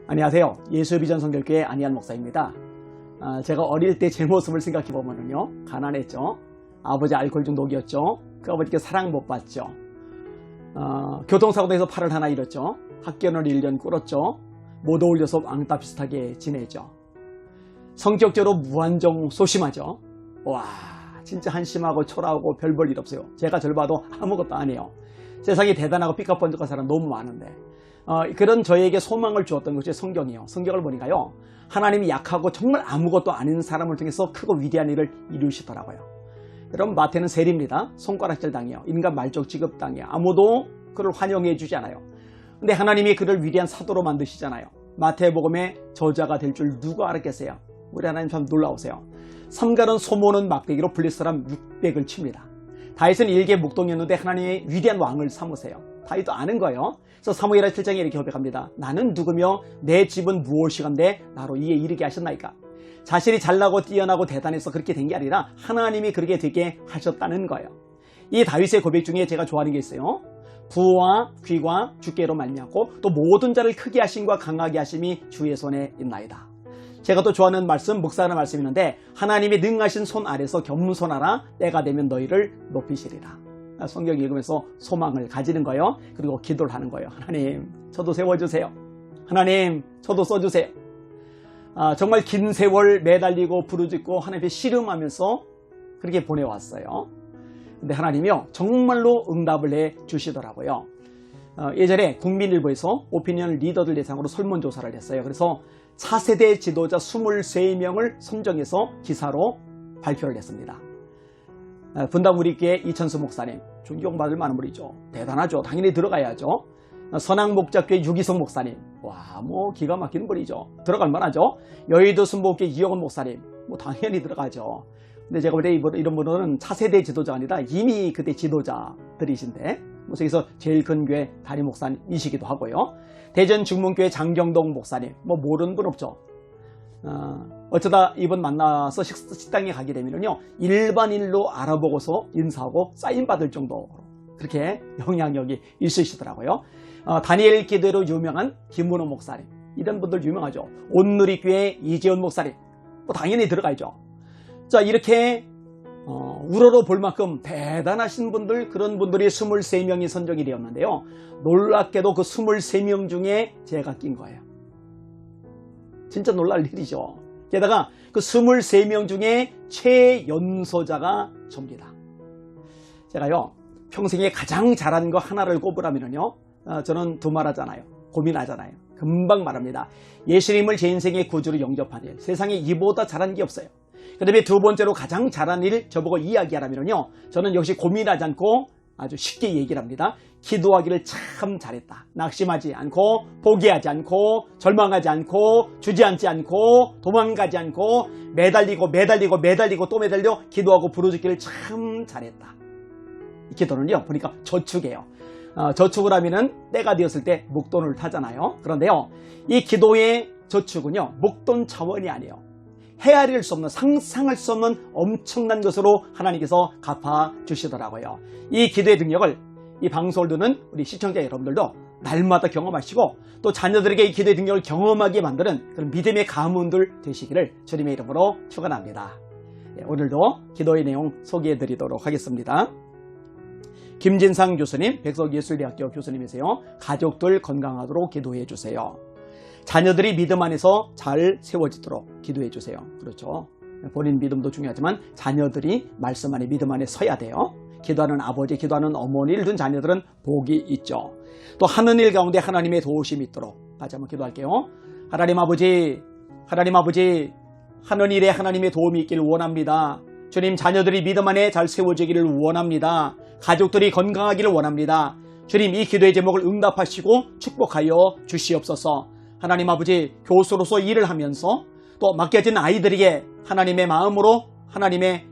안녕하세요. 예수의 비전 성결교회 안희한 목사입니다. 제가 어릴 때 제 모습을 생각해보면요, 가난했죠. 아버지 알코올 중독이었죠. 그 아버지께 사랑 못 받죠. 교통사고에서 팔을 하나 잃었죠. 학교를 1년 꿇었죠. 못 어울려서 왕따 비슷하게 지내죠. 성격적으로 무한정 소심하죠. 와, 진짜 한심하고 초라하고 별 볼 일 없어요. 제가 절 봐도 아무것도 안 해요. 세상에 대단하고 삐까뻔쩍한 사람 너무 많은데, 그런 저에게 소망을 주었던 것이 성경이에요. 성경을 보니까요, 하나님이 약하고 정말 아무것도 아닌 사람을 통해서 크고 위대한 일을 이루시더라고요. 여러분, 마태는 세리입니다. 손가락질 당해요. 인간 말족 취급당해요. 아무도 그를 환영해 주지 않아요. 근데 하나님이 그를 위대한 사도로 만드시잖아요. 마태복음의 저자가 될 줄 누가 알았겠어요? 우리 하나님 참 놀라우세요. 삼가는 소모는 막대기로 블레 사람 600을 칩니다. 다윗은 일개 목동이었는데 하나님의 위대한 왕을 삼으세요. 다윗도 아는 거예요. 그래서 사무엘하 7장에 이렇게 고백합니다. 나는 누구며 내 집은 무엇이간데 나로 이에 이르게 하셨나이까. 자신이 잘나고 뛰어나고 대단해서 그렇게 된 게 아니라 하나님이 그렇게 되게 하셨다는 거예요. 이 다윗의 고백 중에 제가 좋아하는 게 있어요. 부와 귀과 주께로 말미암고 또 모든 자를 크게 하심과 강하게 하심이 주의 손에 있나이다. 제가 또 좋아하는 말씀, 묵상하는 말씀이 있는데, 하나님의 능하신 손 아래서 겸손하라. 때가 되면 너희를 높이시리라. 성경 읽으면서 소망을 가지는 거예요. 그리고 기도를 하는 거예요. 하나님, 저도 세워주세요. 하나님, 저도 써주세요. 정말 긴 세월 매달리고 부르짖고 하나님께 씨름하면서 그렇게 보내왔어요. 근데 하나님이요, 정말로 응답을 해 주시더라고요. 예전에 국민일보에서 오피니언 리더들 대상으로 설문조사를 했어요. 그래서 차세대 지도자 23명을 선정해서 기사로 발표를 했습니다. 분당 우리교회 이천수 목사님, 존경받을 만한 분이죠. 대단하죠. 당연히 들어가야죠. 선앙목자교회 유기성 목사님, 와, 뭐 기가 막히는 분이죠. 들어갈 만하죠. 여의도 순복교회 이영원 목사님, 뭐 당연히 들어가죠. 근데 제가 볼 때 이런 분들은 차세대 지도자가 아니라 이미 그때 지도자들이신데, 뭐 저기서 제일 큰 교회 담임 목사님이시기도 하고요. 대전 중문교회 장경동 목사님, 뭐 모르는 분 없죠. 어쩌다 이분 만나서 식당에 가게 되면요, 일반인로 알아보고서 인사하고 사인 받을 정도로 그렇게 영향력이 있으시더라고요. 다니엘 기도로 유명한 김문호 목사님, 이런 분들 유명하죠. 온누리교회 이재훈 목사님, 뭐 당연히 들어가야죠. 자, 이렇게 우러러 볼 만큼 대단하신 분들, 그런 분들이 23명이 선정이 되었는데요. 놀랍게도 그 23명 중에 제가 낀 거예요. 진짜 놀랄 일이죠. 게다가 그 23명 중에 최연소자가 접니다. 제가요, 평생에 가장 잘한 거 하나를 꼽으라면요, 저는 두 말 하잖아요. 고민하잖아요. 금방 말합니다. 예수님을 제 인생의 구주로 영접한 일. 세상에 이보다 잘한 게 없어요. 그 다음에 두 번째로 가장 잘한 일 저보고 이야기하라면요, 저는 역시 고민하지 않고 아주 쉽게 얘기를 합니다. 기도하기를 참 잘했다. 낙심하지 않고, 포기하지 않고, 절망하지 않고, 주저앉지 않고, 도망가지 않고, 매달리고 또 매달려 기도하고 부르짖기를 참 잘했다. 이 기도는요, 보니까 저축이에요. 저축을 하면은 때가 되었을 때 목돈을 타잖아요. 그런데요, 이 기도의 저축은요, 목돈 차원이 아니에요. 헤아릴 수 없는, 상상할 수 없는 엄청난 것으로 하나님께서 갚아주시더라고요. 이 기도의 능력을 이 방송을 듣는 우리 시청자 여러분들도 날마다 경험하시고, 또 자녀들에게 이 기도의 능력을 경험하게 만드는 그런 믿음의 가문들 되시기를 주님의 이름으로 축원합니다. 오늘도 기도의 내용 소개해 드리도록 하겠습니다. 김진상 교수님, 백석예술대학교 교수님이세요. 가족들 건강하도록 기도해 주세요. 자녀들이 믿음 안에서 잘 세워지도록 기도해 주세요. 그렇죠. 본인 믿음도 중요하지만 자녀들이 말씀 안에, 믿음 안에 서야 돼요. 기도하는 아버지, 기도하는 어머니를 둔 자녀들은 복이 있죠. 또 하는 일 가운데 하나님의 도우심이 있도록 같이 한번 기도할게요. 하나님 아버지, 하는 일에 하나님의 도움이 있기를 원합니다. 주님, 자녀들이 믿음 안에 잘 세워지기를 원합니다. 가족들이 건강하기를 원합니다. 주님, 이 기도의 제목을 응답하시고 축복하여 주시옵소서. 하나님 아버지, 교수로서 일을 하면서 또 맡겨진 아이들에게 하나님의 마음으로 하나님의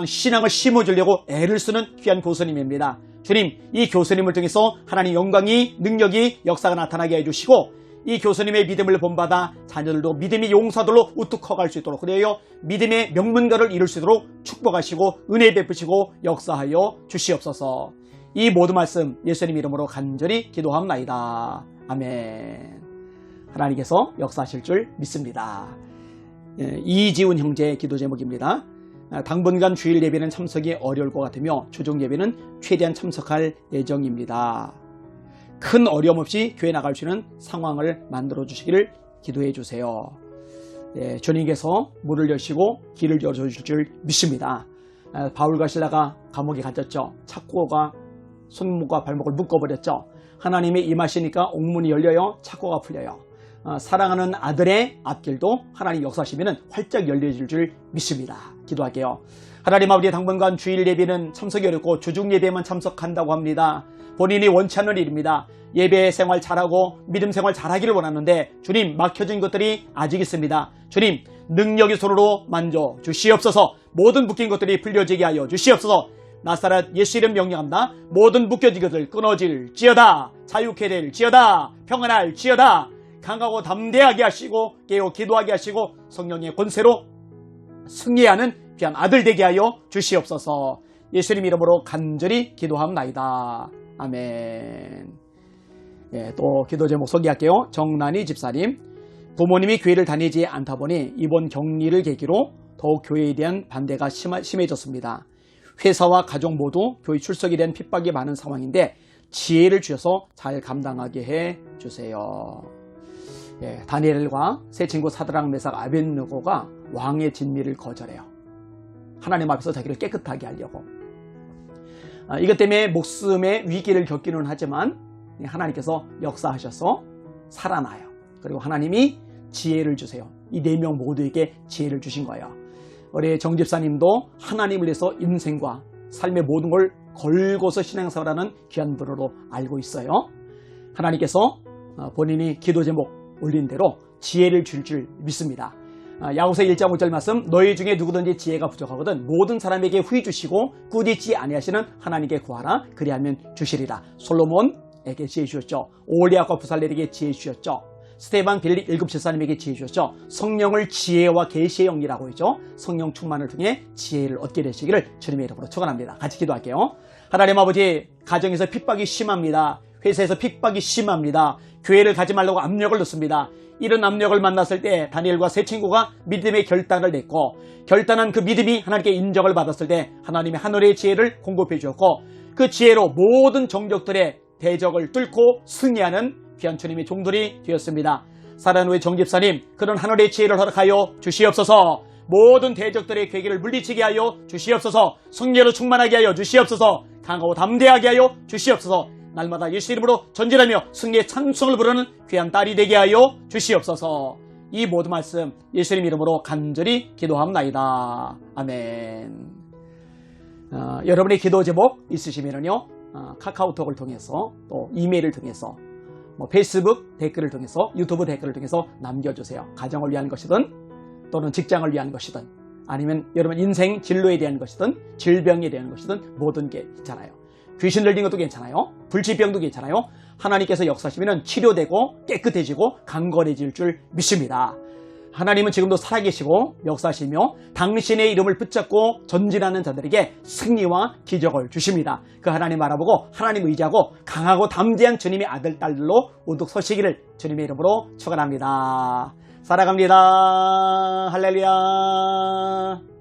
신앙을 심어주려고 애를 쓰는 귀한 교수님입니다. 주님, 이 교수님을 통해서 하나님 영광이, 능력이, 역사가 나타나게 해주시고, 이 교수님의 믿음을 본받아 자녀들도 믿음의 용사들로 우뚝 커갈 수 있도록, 그래요 믿음의 명문가를 이룰 수 있도록 축복하시고 은혜 베푸시고 역사하여 주시옵소서. 이 모든 말씀 예수님 이름으로 간절히 기도합나이다. 아멘. 하나님께서 역사하실 줄 믿습니다. 이지훈 형제의 기도 제목입니다. 당분간 주일 예배는 참석이 어려울 것 같으며 주중 예배는 최대한 참석할 예정입니다. 큰 어려움 없이 교회 나갈 수 있는 상황을 만들어 주시기를 기도해 주세요. 주님께서 문을 여시고 길을 열어주실 줄 믿습니다. 바울과 실라가 감옥에 갇혔죠. 착고가 손목과 발목을 묶어버렸죠. 하나님이 임하시니까 옥문이 열려요. 착고가 풀려요. 사랑하는 아들의 앞길도 하나님 역사하시면 활짝 열려질 줄 믿습니다. 기도할게요. 하나님 아버지, 당분간 주일 예배는 참석이 어렵고 주중 예배만 참석한다고 합니다. 본인이 원치 않는 일입니다. 예배 생활 잘하고 믿음 생활 잘하기를 원하는데 주님, 막혀진 것들이 아직 있습니다. 주님, 능력의 손으로 만져 주시옵소서. 모든 묶인 것들이 풀려지게 하여 주시옵소서. 나사렛 예수 이름 명령합니다. 모든 묶여진 것들 끊어질지어다. 자유케 될지어다. 평안할지어다. 강하고 담대하게 하시고 깨어 기도하게 하시고 성령의 권세로 승리하는 귀한 아들 되게 하여 주시옵소서. 예수님 이름으로 간절히 기도합나이다. 아멘. 또 기도 제목 소개할게요. 정난희 집사님, 부모님이 교회를 다니지 않다 보니 이번 격리를 계기로 더욱 교회에 대한 반대가 심해졌습니다. 회사와 가족 모두 교회 출석에 대한 핍박이 많은 상황인데 지혜를 주셔서 잘 감당하게 해 주세요. 다니엘과 세 친구 사드락 메삭 아벳느고가 왕의 진미를 거절해요. 하나님 앞에서 자기를 깨끗하게 하려고. 이것 때문에 목숨의 위기를 겪기는 하지만 하나님께서 역사하셔서 살아나요. 그리고 하나님이 지혜를 주세요. 이 4명 모두에게 지혜를 주신 거예요. 우리 정 집사님도 하나님을 위해서 인생과 삶의 모든 걸 걸고서 신앙생활하는 귀한 분으로 알고 있어요. 하나님께서 본인이 기도 제목 올린 대로 지혜를 줄 믿습니다. 야고보서 1장 5절 말씀, 너희 중에 누구든지 지혜가 부족하거든 모든 사람에게 후히 주시고 꾸짖지 아니하시는 하나님께 구하라. 그리하면 주시리라. 솔로몬에게 지혜 주셨죠. 오홀리압과 부살렐에게 지혜 주셨죠. 스데반 빌립 7 집사님에게 지혜 주셨죠. 성령을 지혜와 계시의 영이라고 했죠. 성령 충만을 통해 지혜를 얻게 되시기를 주님의 이름으로 축원합니다. 같이 기도할게요. 하나님 아버지, 가정에서 핍박이 심합니다. 회사에서 핍박이 심합니다. 교회를 가지 말라고 압력을 넣습니다. 이런 압력을 만났을 때 다니엘과 세 친구가 믿음의 결단을 냈고, 결단한 그 믿음이 하나님께 인정을 받았을 때 하나님의 하늘의 지혜를 공급해 주었고, 그 지혜로 모든 정적들의 대적을 뚫고 승리하는 귀한 주님의 종들이 되었습니다. 사랑하는 우리 정집사님, 그런 하늘의 지혜를 허락하여 주시옵소서. 모든 대적들의 괴기를 물리치게 하여 주시옵소서. 성령으로 충만하게 하여 주시옵소서. 강하고 담대하게 하여 주시옵소서. 날마다 예수 이름으로 전진하며 승리의 찬송을 부르는 귀한 딸이 되게 하여 주시옵소서. 이 모든 말씀 예수님 이름으로 간절히 기도합나이다. 아멘. 여러분의 기도 제목 있으시면요, 카카오톡을 통해서 또 이메일을 통해서 페이스북 댓글을 통해서 유튜브 댓글을 통해서 남겨주세요. 가정을 위한 것이든 또는 직장을 위한 것이든 아니면 여러분 인생 진로에 대한 것이든 질병에 대한 것이든 모든 게 있잖아요. 귀신 들린 것도 괜찮아요. 불치병도 괜찮아요. 하나님께서 역사하시면 치료되고 깨끗해지고 강건해질 줄 믿습니다. 하나님은 지금도 살아계시고 역사하시며 당신의 이름을 붙잡고 전진하는 자들에게 승리와 기적을 주십니다. 그 하나님 알아보고 하나님 의지하고 강하고 담대한 주님의 아들 딸들로 우뚝 서시기를 주님의 이름으로 축원합니다. 살아갑니다. 할렐루야.